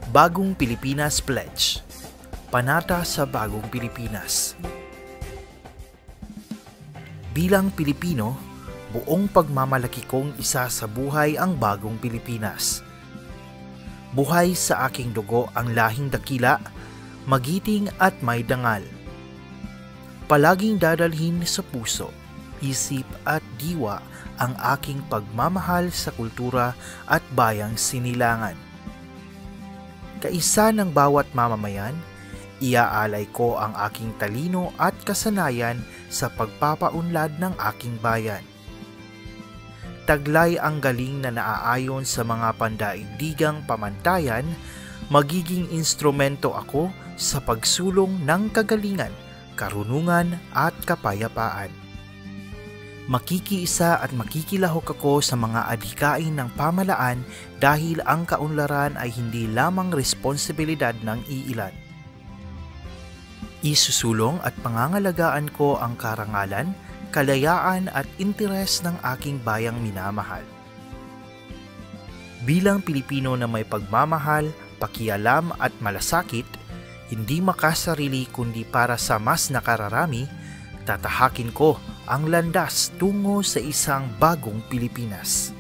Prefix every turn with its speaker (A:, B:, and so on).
A: Bagong Pilipinas Pledge. Panata sa Bagong Pilipinas. Bilang Pilipino, buong pagmamalaki kong isa sa buhay ang Bagong Pilipinas. Buhay sa aking dugo ang lahing dakila, magiting at may dangal. Palaging dadalhin sa puso, isip at diwa ang aking pagmamahal sa kultura at bayang sinilangan. Kaisa ng bawat mamamayan, iaalay ko ang aking talino at kasanayan sa pagpapaunlad ng aking bayan. Taglay ang galing na naaayon sa mga pandaigdigang pamantayan, magiging instrumento ako sa pagsulong ng kagalingan, karunungan at kapayapaan. Makikiisa at makikilahok ako sa mga adhikain ng pamalaan dahil ang kaunlaran ay hindi lamang responsibilidad ng iilan. Isusulong at pangangalagaan ko ang karangalan, kalayaan at interes ng aking bayang minamahal. Bilang Pilipino na may pagmamahal, pakialam at malasakit, hindi makasarili kundi para sa mas nakararami, tatahakin ko ang landas tungo sa isang bagong Pilipinas.